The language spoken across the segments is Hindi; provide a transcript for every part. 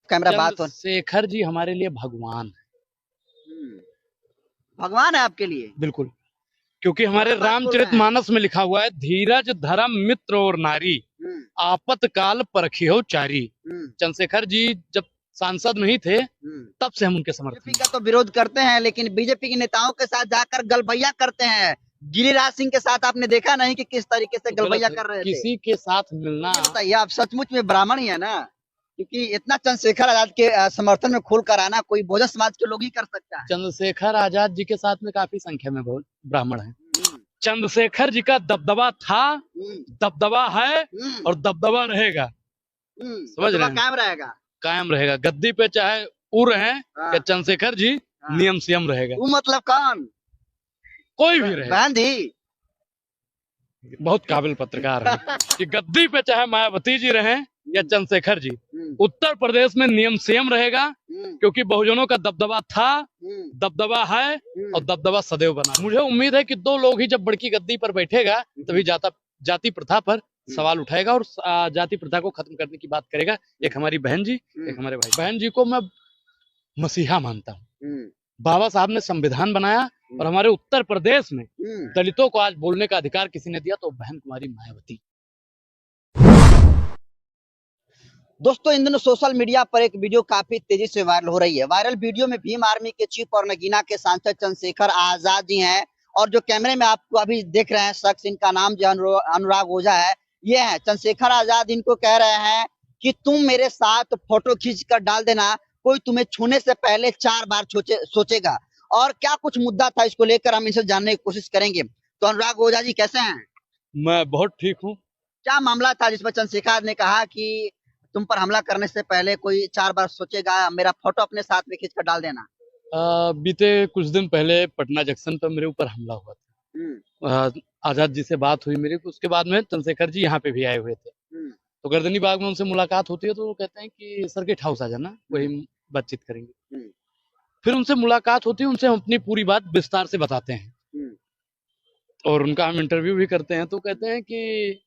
कैमरा बात हो। चंद्रशेखर जी हमारे लिए भगवान है। भगवान है आपके लिए? बिल्कुल, क्योंकि हमारे रामचरितमानस में लिखा हुआ है, धीरज धर्म मित्र और नारी आपतकाल परखियो चारी। चंद्रशेखर जी जब सांसद नहीं थे तब से हम उनके समर्थन का तो विरोध करते हैं, लेकिन बीजेपी के नेताओं के साथ जाकर गलभैया करते हैं। गिरिराज सिंह के साथ आपने देखा नहीं कि किस तरीके से गलभैया कर रहे थे? किसी के साथ मिलना। बताइए, आप सचमुच में ब्राह्मण ही है ना? क्योंकि इतना चंद्रशेखर आजाद के समर्थन में खोल कर आना कोई बहुजन समाज के लोग ही कर सकता है। चंद्रशेखर आजाद जी के साथ में काफी संख्या में बहुत ब्राह्मण हैं। चंद्रशेखर जी का दबदबा था, दबदबा है और दबदबा रहेगा। समझ रहे हैं? कायम रहेगा। गद्दी पे चाहे उर है या चंद्रशेखर जी नियम सियम रहेगा। वो मतलब कौन? कोई भी रहे। गांधी बहुत काबिल पत्रकार है कि गद्दी पे चाहे मायावती जी रहे या चंद्रशेखर जी, उत्तर प्रदेश में नियम संयम रहेगा, क्योंकि बहुजनों का दबदबा था, दबदबा है और दबदबा सदैव बना। मुझे उम्मीद है कि दो लोग ही जब बड़की गद्दी पर बैठेगा तभी जाति प्रथा पर सवाल उठाएगा और जाति प्रथा को खत्म करने की बात करेगा। एक हमारी बहन जी, एक हमारे भाई। बहन जी को मैं मसीहा मानता हूँ। बाबा साहब ने संविधान बनाया और हमारे उत्तर प्रदेश में दलितों को आज बोलने का अधिकार किसी ने दिया तो बहन कुमारी मायावती। दोस्तों, इन दिनों सोशल मीडिया पर एक वीडियो काफी तेजी से वायरल हो रही है। वायरल वीडियो में भीम आर्मी के चीफ और नगीना के सांसद चंद्रशेखर आजाद जी हैं, और जो कैमरे में आपको अभी देख रहे हैं शख्स, इनका नाम जो अनुराग ओझा है, ये है चंद्रशेखर आजाद। इनको कह रहे हैं कि तुम मेरे साथ फोटो खींच कर डाल देना, कोई तुम्हें छूने से पहले 4 बार सोचेगा। और क्या कुछ मुद्दा था, इसको लेकर हम इनसे जानने की कोशिश करेंगे। तो अनुराग ओझा जी कैसे हैं? मैं बहुत ठीक हूँ। क्या मामला था जिसमें चंद्रशेखर ने कहा कि तुम पर हमला करने से पहले कोई 4 बार सोचेगा, मेरा फोटो अपने साथ में खींच कर डाल देना? बीते कुछ दिन पहले पटना जंक्शन पर मेरे ऊपर हमला हुआ था। आजाद जी से बात हुई मेरी, उसके बाद में चंद्रशेखर जी यहाँ पे भी आए हुए थे। तो गर्दनी बाग में उनसे मुलाकात होती है तो वो कहते हैं कि सर्किट हाउस आ जाना, वही बातचीत करेंगे। फिर उनसे मुलाकात होती है, उनसे हम अपनी पूरी बात विस्तार से बताते हैं और उनका हम इंटरव्यू भी करते हैं। तो कहते हैं कि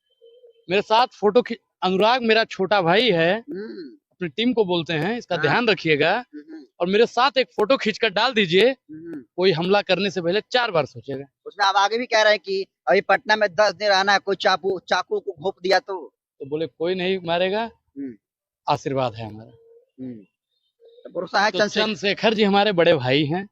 मेरे साथ फोटो अनुराग मेरा छोटा भाई है, अपनी टीम को बोलते हैं इसका ध्यान रखिएगा और मेरे साथ एक फोटो खींचकर डाल दीजिए, कोई हमला करने से पहले 4 बार सोचेगा। उसमें आप आगे भी कह रहे हैं कि अभी पटना में 10 दिन रहना है, कोई चाकू को घोंप दिया तो बोले कोई नहीं मारेगा, आशीर्वाद है हमारा। तो भरोसा है। चंद्रशेखर जी हमारे बड़े भाई हैं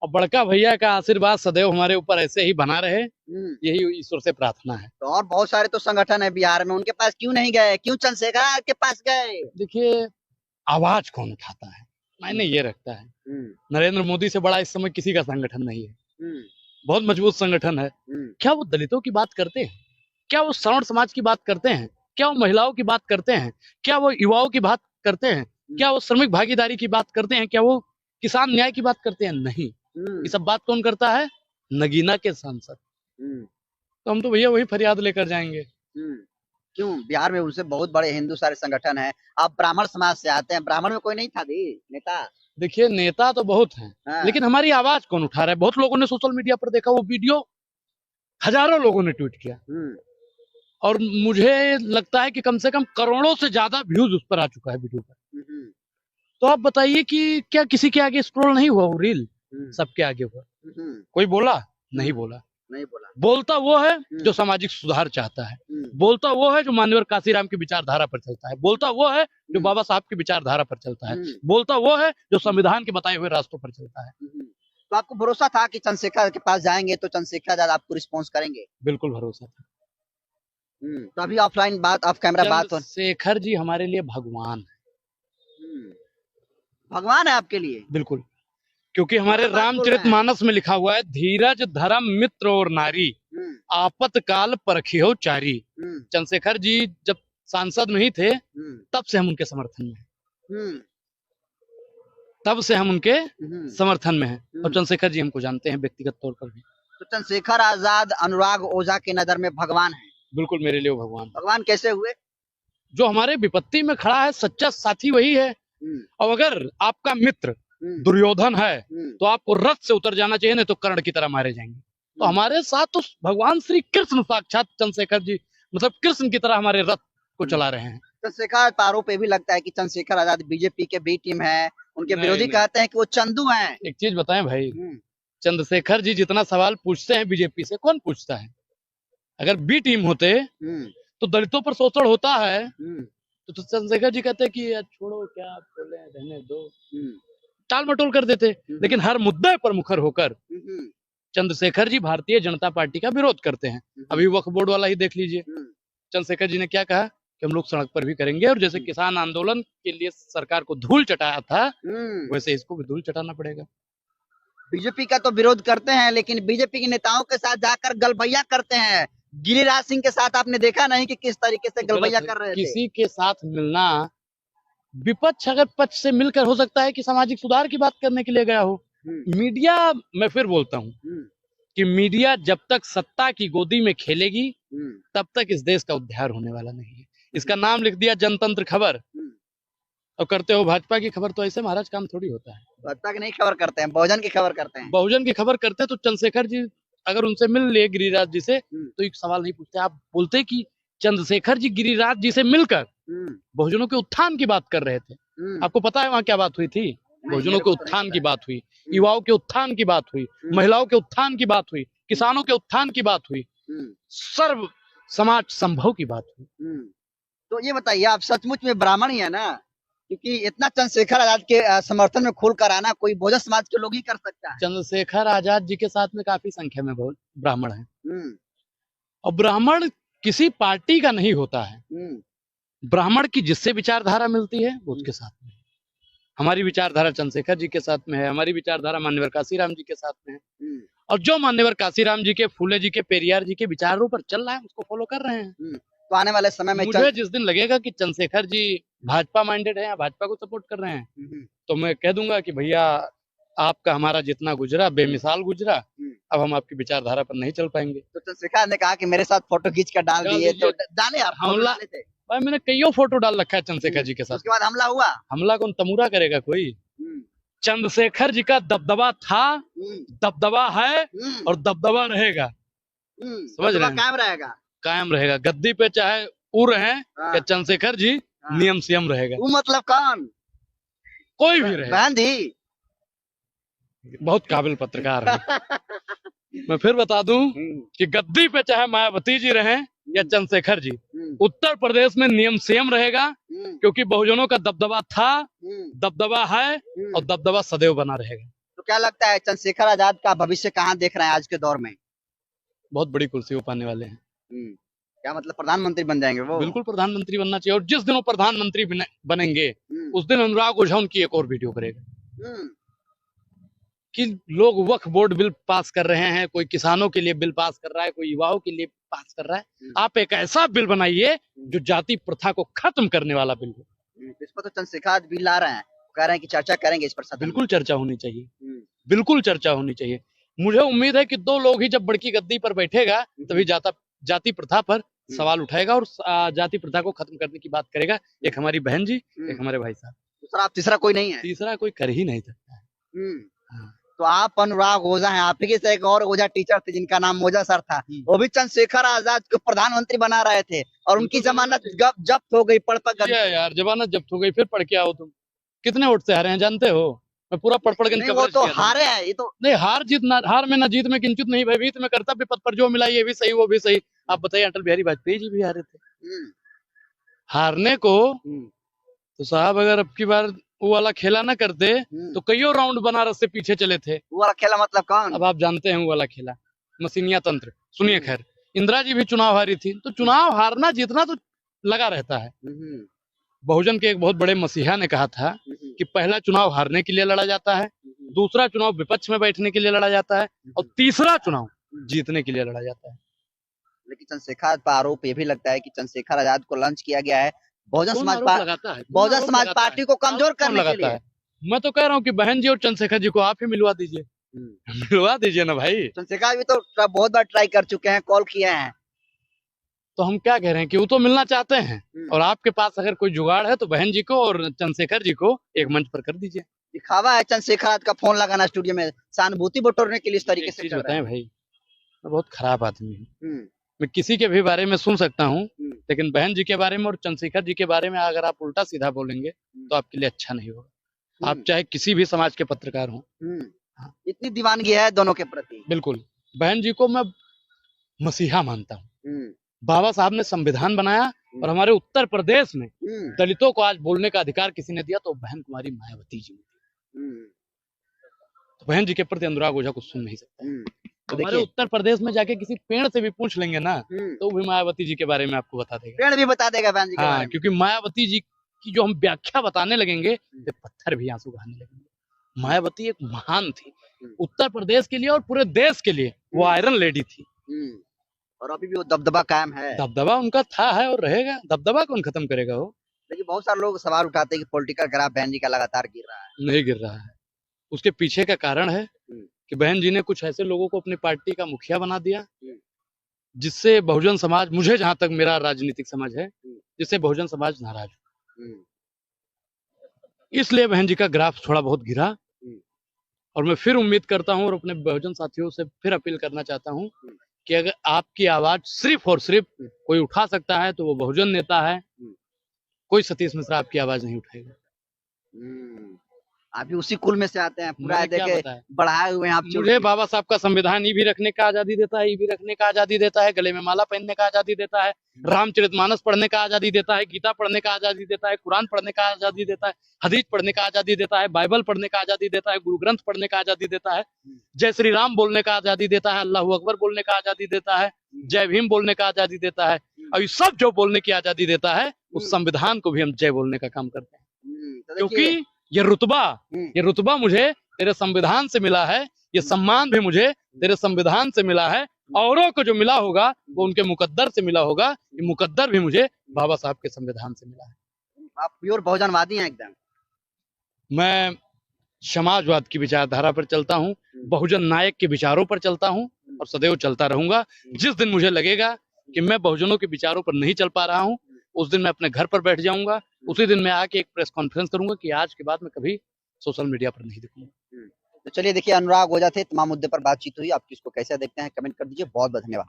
और बड़का भैया का आशीर्वाद सदैव हमारे ऊपर ऐसे ही बना रहे, यही ईश्वर से प्रार्थना है। तो और बहुत सारे तो संगठन है बिहार में, उनके पास क्यों नहीं गए? क्यों चंद्रशेखर के पास गए? देखिए, आवाज कौन उठाता है, मायने ये रखता है। नरेंद्र मोदी से बड़ा इस समय किसी का संगठन नहीं है। बहुत मजबूत संगठन है। क्या वो दलितों की बात करते हैं? क्या वो सवर्ण समाज की बात करते हैं? क्या वो महिलाओं की बात करते हैं? क्या वो युवाओं की बात करते हैं? क्या वो श्रमिक भागीदारी की बात करते हैं? क्या वो किसान न्याय की बात करते हैं? नहीं। ये सब बात कौन करता है? नगीना के सांसद। तो हम तो भैया वही फरियाद लेकर जाएंगे। क्यों? बिहार में उनसे बहुत बड़े हिंदू सारे संगठन है, आप ब्राह्मण समाज से आते हैं, ब्राह्मण में कोई नहीं था नेता? देखिए, नेता तो बहुत हैं, लेकिन हमारी आवाज कौन उठा रहा है? बहुत लोगों ने सोशल मीडिया पर देखा वो वीडियो, हजारों लोगों ने ट्वीट किया और मुझे लगता है कि कम से कम करोड़ों से ज्यादा व्यूज उस पर आ चुका है वीडियो पर। तो आप बताइए कि क्या किसी के आगे स्क्रॉल नहीं हुआ वो रील? सबके आगे हुआ। कोई बोला? नहीं बोला। बोलता वो है जो सामाजिक सुधार चाहता है, बोलता वो है जो मान्यवर काशीराम की विचारधारा पर चलता है, बोलता वो है जो बाबा साहब की विचारधारा पर चलता है, बोलता वो है जो संविधान के बताए हुए रास्तों पर चलता है। तो आपको भरोसा था कि चंद्रशेखर के पास जाएंगे तो चंद्रशेखर आजाद आपको रिस्पॉन्स करेंगे? बिल्कुल भरोसा था। तो अभी ऑफलाइन बात, ऑफ कैमरा बात हो। चंद्रशेखर जी हमारे लिए भगवान है। भगवान है आपके लिए? बिल्कुल, क्योंकि हमारे रामचरितमानस में लिखा हुआ है, धीरज धर्म मित्र और नारी आपतकाल परखियो चारी। चंद्रशेखर जी जब सांसद नहीं थे तब से हम उनके समर्थन में हैं। तब से हम उनके समर्थन में हैं और चंद्रशेखर जी हमको जानते हैं व्यक्तिगत तौर पर भी। तो चंद्रशेखर आजाद अनुराग ओझा के नजर में भगवान है? बिल्कुल, मेरे लिए भगवान। भगवान कैसे हुए? जो हमारे विपत्ति में खड़ा है, सच्चा साथी वही है। और अगर आपका मित्र दुर्योधन है तो आपको रथ से उतर जाना चाहिए, नहीं तो कर्ण की तरह मारे जाएंगे। तो हमारे साथ तो भगवान श्री कृष्ण साक्षात चंद्रशेखर जी, मतलब कृष्ण की तरह हमारे रथ को चला रहे हैं। चंद्रशेखर आजाद पर आरोप ये भी लगता है कि चंद्रशेखर आजाद बीजेपी के बी टीम है, उनके नहीं, विरोधी नहीं। कहते हैं कि वो चंदू हैं। एक चीज बताएं भाई, चंद्रशेखर जी जितना सवाल पूछते हैं बीजेपी से कौन पूछता है? अगर बी टीम होते तो दलितों पर शोषण होता है तो चंद्रशेखर जी कहते कि यार छोड़ो, क्या बोले, रहने दो, टाल मटोल कर देते। लेकिन हर मुद्दे पर मुखर होकर चंद्रशेखर जी भारतीय जनता पार्टी का विरोध करते हैं। अभी वक्फ बोर्ड वाला ही देख लीजिए, चंद्रशेखर जी ने क्या कहा कि हम लोग सड़क पर भी करेंगे, और जैसे किसान आंदोलन के लिए सरकार को धूल चटाया था वैसे इसको भी धूल चटाना पड़ेगा। बीजेपी का तो विरोध करते हैं, लेकिन बीजेपी के नेताओं के साथ जाकर गलबैया करते हैं। गिरिराज सिंह के साथ आपने देखा नहीं कि किस तरीके से गलबैया कर रहे थे। किसी के साथ मिलना, विपक्ष अगर पक्ष से मिलकर हो सकता है कि सामाजिक सुधार की बात करने के लिए गया हो। मीडिया, मैं फिर बोलता हूँ कि मीडिया जब तक सत्ता की गोदी में खेलेगी तब तक इस देश का उद्धार होने वाला नहीं है। इसका नाम लिख दिया जनतंत्र खबर और करते हो भाजपा की खबर, तो ऐसे महाराज काम थोड़ी होता है। भाजपा की नहीं खबर करते हैं, बहुजन की खबर करते हैं। बहुजन की खबर करते हैं तो चंद्रशेखर जी अगर उनसे मिल ले गिरिराज जी से तो एक सवाल नहीं पूछते। आप बोलते कि चंद्रशेखर जी गिरिराज जी से मिलकर बहुजनों के उत्थान की बात कर रहे थे। आपको पता है वहां क्या बात हुई थी? बहुजनों के उत्थान की बात हुई, युवाओं के उत्थान की बात हुई, महिलाओं के उत्थान की बात हुई, किसानों के उत्थान की बात हुई, सर्व समाज संभव की बात हुई। तो ये बताइए, आप सचमुच में ब्राह्मण ही है ना? क्योंकि इतना चंद्रशेखर आजाद के समर्थन में खुल कर आना कोई बहुजन समाज के लोग ही कर सकता है। चंद्रशेखर आजाद जी के साथ में काफी संख्या में ब्राह्मण हैं, और ब्राह्मण किसी पार्टी का नहीं होता है। ब्राह्मण की जिससे विचारधारा मिलती है वो उसके साथ में। हमारी विचारधारा चंद्रशेखर जी के साथ में है, हमारी विचारधारा मान्यवर काशीराम जी के साथ में है, और जो मान्यवर काशीराम जी के, फूले जी के, पेरियार जी के विचारों पर चल रहा है उसको फॉलो कर रहे हैं। तो आने वाले समय में मुझे जिस दिन लगेगा कि चंद्रशेखर जी भाजपा माइंडेड है या भाजपा को सपोर्ट कर रहे हैं तो मैं कह दूंगा कि भैया आपका हमारा जितना गुजरा बेमिसाल गुजरा, अब हम आपकी विचारधारा पर नहीं चल पाएंगे। तो चंद्रशेखर ने कहा कि मेरे साथ फोटो खींच कर डाल दिए, तो डाले आप? हमला, भाई मैंने कईयों फोटो डाल रखा है चंद्रशेखर जी के साथ। उसके बाद हमला हुआ? हमला कौन तमूरा करेगा कोई? चंद्रशेखर जी का दबदबा था, दबदबा है और दबदबा रहेगा। समझ रहे हैं? कायम रहेगा, कायम रहेगा। गद्दी पे चाहे उर है या चंद्रशेखर जी, नियम संयम रहेगा। वो मतलब कौन? कोई भी रहे। गांधी बहुत काबिल पत्रकार है। मैं फिर बता दूं कि गद्दी पे चाहे मायावती जी रहे या चंद्रशेखर जी, उत्तर प्रदेश में नियम संयम रहेगा, क्योंकि बहुजनों का दबदबा था, दबदबा है और दबदबा सदैव बना रहेगा। तो क्या लगता है चंद्रशेखर आजाद का भविष्य कहाँ देख रहे हैं आज के दौर में? बहुत बड़ी कुर्सी वो पाने वाले हैं। क्या मतलब प्रधानमंत्री बन जाएंगे वो? बिल्कुल प्रधानमंत्री बनना चाहिए, और जिस दिन वो प्रधानमंत्री बनेंगे उस दिन अनुराग ओझा उनकी एक और वीडियो करेगा कि लोग वक्फ बोर्ड बिल पास कर रहे हैं, कोई किसानों के लिए बिल पास कर रहा है, कोई युवाओं के लिए पास कर रहा है। आप एक ऐसा बिल बनाइए जो जाति प्रथा को खत्म करने वाला बिल हो। इस पर तो चंद्रशेखर बिल ला रहे हैं, कह रहे हैं कि चर्चा करेंगे इस पर। बिल्कुल चर्चा होनी चाहिए, बिल्कुल चर्चा होनी चाहिए। मुझे उम्मीद है कि दो लोग ही जब बड़की गद्दी पर बैठेगा तभी जाति प्रथा पर सवाल उठाएगा और जाति प्रथा को खत्म करने की बात करेगा। एक हमारी बहन जी, एक हमारे भाई साहब। दूसरा तीसरा कोई नहीं है? तीसरा कोई कर ही नहीं सकता है। तो आप अनुराग ओझा हैं, आप ही से एक और ओझा टीचर थे जिनका नाम ओझा सर था, वो भी चंद्रशेखर आजाद को प्रधानमंत्री बना रहे थे और उनकी जमानत जब्त हो गई। पढ़ यार जमानत जब्त हो गई, फिर पढ़ के आओ। तुम कितने वोट से हारे हैं जानते हो? मैं पूरा पढ़ के वो तो हारे हैं, ये तो नहीं। हार में ना जीत में किंचित नहीं, भयभीत में कर्तव्य पथ पर जो मिला ये भी सही वो भी सही। आप बताइए, अटल बिहारी वाजपेयी जी भी हारे थे। हारने को तो साहब अगर अब की बार वो वाला खेला ना करते तो कईयों राउंड बनारस से पीछे चले थे। वो वाला खेला मतलब कौन? अब आप जानते हैं वो वाला खेला, मसीनिया तंत्र। सुनिए, खैर इंदिरा जी भी चुनाव हारी थी, तो चुनाव हारना जीतना तो लगा रहता है। बहुजन के एक बहुत बड़े मसीहा ने कहा था कि पहला चुनाव हारने के लिए लड़ा जाता है, दूसरा चुनाव विपक्ष में बैठने के लिए लड़ा जाता है, और तीसरा चुनाव जीतने के लिए लड़ा जाता है। लेकिन चंद्रशेखर पर आरोप ये भी लगता है कि चंद्रशेखर आजाद को लंच किया गया है बहुजन समाज पार्टी को कमजोर करने के लिए। मैं तो कह रहा हूँ कि बहन जी और चंद्रशेखर जी को आप ही मिलवा दीजिए। मिलवा दीजिए ना भाई। चंद्रशेखर भी तो बहुत बार ट्राई कर चुके हैं, कॉल किए हैं। तो हम क्या कह रहे हैं कि वो तो मिलना चाहते हैं, और आपके पास अगर कोई जुगाड़ है तो बहन जी को और चंद्रशेखर जी को एक मंच पर कर दीजिए। दिखावा है चंद्रशेखर आजाद का फोन लगाना स्टूडियो में, सहानुभूति बटोरने के लिए इस तरीके से। बताएं भाई, मैं बहुत खराब आदमी हूँ, मैं किसी के भी बारे में सुन सकता हूँ लेकिन बहन जी के बारे में और चंद्रशेखर जी के बारे में अगर आप उल्टा सीधा बोलेंगे तो आपके लिए अच्छा नहीं होगा। आप चाहे किसी भी समाज के पत्रकार हों। इतनी दीवानगी है दोनों के प्रति। बिल्कुल, बहन जी को मैं मसीहा मानता हूँ। बाबा साहब ने संविधान बनाया और हमारे उत्तर प्रदेश में दलितों को आज बोलने का अधिकार किसी ने दिया तो बहन कुमारी मायावती जी ने। तो बहन जी के प्रति अनुराग ओझा कुछ सुन नहीं सकता। तो हमारे उत्तर प्रदेश में जाके किसी पेड़ से भी पूछ लेंगे ना तो भी मायावती जी के बारे में आपको बता देगा। पेड़ भी बता देगा बहन जी के बारे में। क्योंकि मायावती जी की जो हम व्याख्या बताने लगेंगे तो पत्थर भी आंसू बहाने लगेंगे। मायावती एक महान थी उत्तर प्रदेश के लिए और पूरे देश के लिए। वो आयरन लेडी थी और अभी भी वो दबदबा कायम है। दबदबा उनका था है और रहेगा। दबदबा कौन खत्म करेगा वो। लेकिन बहुत सारे लोग सवाल उठाते हैं कि पॉलिटिकल ग्राफ बहन जी का लगातार गिर रहा है। नहीं गिर रहा है। उसके पीछे का कारण है कि बहन जी ने कुछ ऐसे लोगों को अपनी पार्टी का मुखिया बना दिया जिससे बहुजन समाज, मुझे जहां तक मेरा राजनीतिक समझ है, जिससे बहुजन समाज नाराज हुआ। इसलिए बहन जी का ग्राफ थोड़ा बहुत गिरा। और मैं फिर उम्मीद करता हूं और अपने बहुजन साथियों से फिर अपील करना चाहता हूं कि अगर आपकी आवाज सिर्फ और सिर्फ कोई उठा सकता है तो वो बहुजन नेता है। कोई सतीश मिश्रा आपकी आवाज नहीं उठाएगा। आप भी उसी कुल में से आते हैं। पूरा देखे बढ़ाए हुए हैं आप। मुझे बाबा साहब का संविधान ये भी रखने का आजादी देता है, ये भी रखने का आजादी देता है, गले में माला पहनने का आजादी देता है, रामचरितमानस पढ़ने का आजादी देता है, गीता पढ़ने का आजादी देता है, कुरान पढ़ने का आजादी देता है, हदीस पढ़ने का आजादी देता है, बाइबल पढ़ने का आजादी देता है, गुरु ग्रंथ पढ़ने का आजादी देता है, जय श्री राम बोलने का आजादी देता है, अल्लाह अकबर बोलने का आजादी देता है, जय भीम बोलने का आजादी देता है। और ये सब जो बोलने की आजादी देता है उस संविधान को भी हम जय बोलने का काम करते हैं। क्योंकि ये रुतबा मुझे तेरे संविधान से मिला है, ये सम्मान भी मुझे तेरे संविधान से मिला है। औरों को जो मिला होगा वो उनके मुकद्दर से मिला होगा, ये मुकद्दर भी मुझे बाबा साहब के संविधान से मिला है। आप प्योर बहुजनवादी हैं एकदम। मैं समाजवाद की विचारधारा पर चलता हूँ, बहुजन नायक के विचारों पर चलता हूँ और सदैव चलता रहूंगा। जिस दिन मुझे लगेगा कि मैं बहुजनों के विचारों पर नहीं चल पा रहा हूँ उस दिन मैं अपने घर पर बैठ जाऊंगा। उसी दिन मैं आके एक प्रेस कॉन्फ्रेंस करूंगा कि आज के बाद मैं कभी सोशल मीडिया पर नहीं दिखूंगा। तो चलिए देखिए, अनुराग ओझा थे, तमाम मुद्दे पर बातचीत हुई। आप किसको कैसे देखते हैं कमेंट कर दीजिए। बहुत बहुत धन्यवाद।